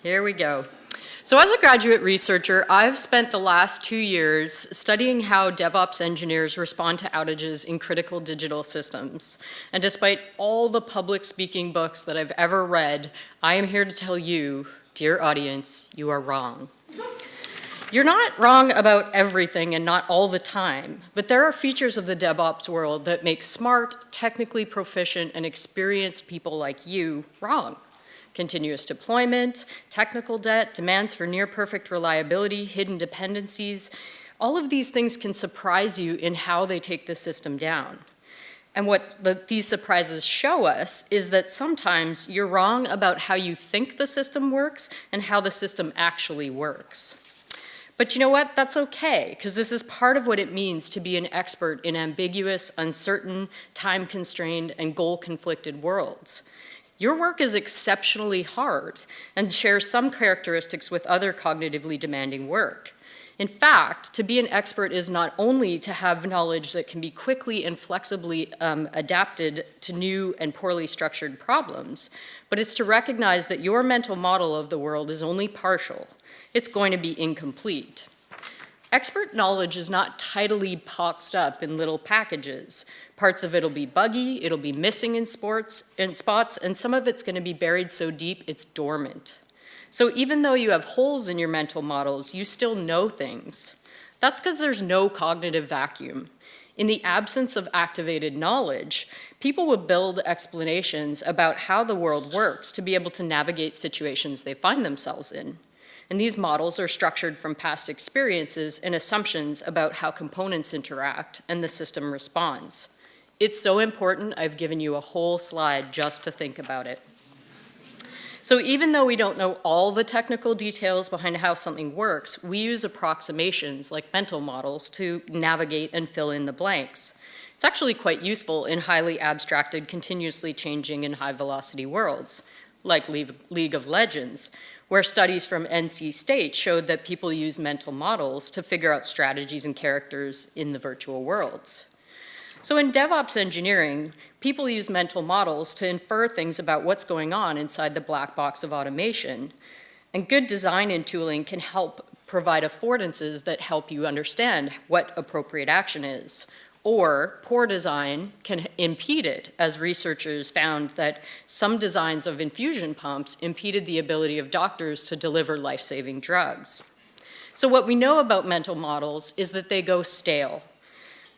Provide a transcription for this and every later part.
Here we go. So as a graduate researcher, I've spent the last 2 years studying how DevOps engineers respond to outages in critical digital systems. And despite all the public speaking books that I've ever read, I am here to tell you, dear audience, you are wrong. You're not wrong about everything and not all the time, but there are features of the DevOps world that make smart, technically proficient, and experienced people like you wrong. Continuous deployment, technical debt, demands for near-perfect reliability, hidden dependencies, all of these things can surprise you in how they take the system down. And what these surprises show us is that sometimes you're wrong about how you think the system works and how the system actually works. But you know what? That's okay, because this is part of what it means to be an expert in ambiguous, uncertain, time-constrained, and goal-conflicted worlds. Your work is exceptionally hard and shares some characteristics with other cognitively demanding work. In fact, to be an expert is not only to have knowledge that can be quickly and flexibly adapted to new and poorly structured problems, but it's to recognize that your mental model of the world is only partial. It's going to be incomplete. Expert knowledge is not tidily boxed up in little packages. Parts of it'll be buggy, it'll be missing in spots, and some of it's going to be buried so deep it's dormant. So even though you have holes in your mental models, you still know things. That's because there's no cognitive vacuum. In the absence of activated knowledge, people will build explanations about how the world works to be able to navigate situations they find themselves in. And these models are structured from past experiences and assumptions about how components interact and the system responds. It's so important, I've given you a whole slide just to think about it. So even though we don't know all the technical details behind how something works, we use approximations like mental models to navigate and fill in the blanks. It's actually quite useful in highly abstracted, continuously changing and high velocity worlds, like League of Legends, where studies from NC State showed that people use mental models to figure out strategies and characters in the virtual worlds. So in DevOps engineering, people use mental models to infer things about what's going on inside the black box of automation. And good design and tooling can help provide affordances that help you understand what appropriate action is. Or poor design can impede it, as researchers found that some designs of infusion pumps impeded the ability of doctors to deliver life-saving drugs. So what we know about mental models is that they go stale.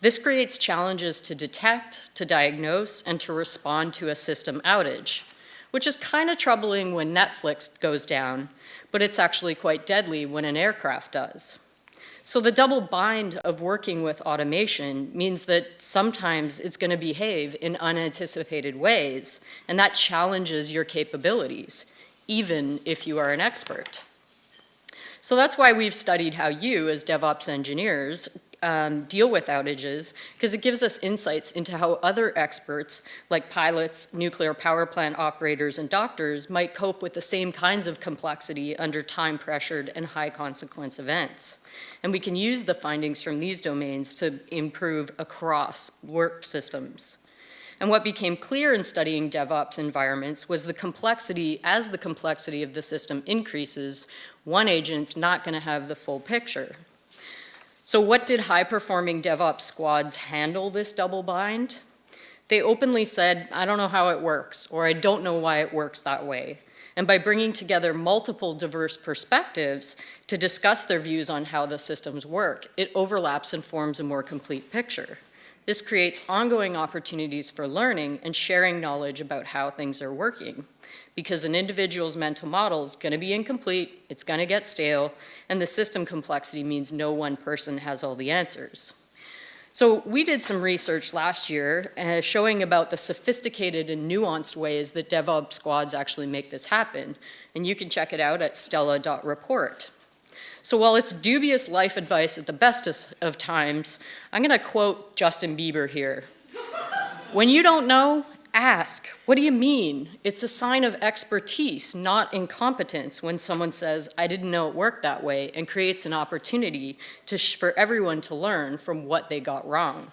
This creates challenges to detect, to diagnose, and to respond to a system outage, which is kind of troubling when Netflix goes down, but it's actually quite deadly when an aircraft does. So the double bind of working with automation means that sometimes it's going to behave in unanticipated ways, and that challenges your capabilities, even if you are an expert. So that's why we've studied how you, as DevOps engineers, deal with outages, because it gives us insights into how other experts, like pilots, nuclear power plant operators, and doctors, might cope with the same kinds of complexity under time-pressured and high-consequence events. And we can use the findings from these domains to improve across work systems. And what became clear in studying DevOps environments was the complexity, as the complexity of the system increases, one agent's not going to have the full picture. So what did high-performing DevOps squads handle this double bind? They openly said, I don't know how it works, or I don't know why it works that way. And by bringing together multiple diverse perspectives to discuss their views on how the systems work, it overlaps and forms a more complete picture. This creates ongoing opportunities for learning and sharing knowledge about how things are working, because an individual's mental model is going to be incomplete, it's going to get stale, and the system complexity means no one person has all the answers. So we did some research last year showing about the sophisticated and nuanced ways that DevOps squads actually make this happen, and you can check it out at stella.report. So while it's dubious life advice at the best of times, I'm going to quote Justin Bieber here. When you don't know, ask. What do you mean? It's a sign of expertise, not incompetence, when someone says, I didn't know it worked that way, and creates an opportunity for everyone to learn from what they got wrong.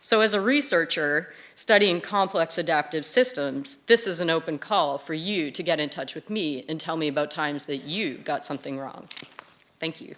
So as a researcher, studying complex adaptive systems, this is an open call for you to get in touch with me and tell me about times that you got something wrong. Thank you.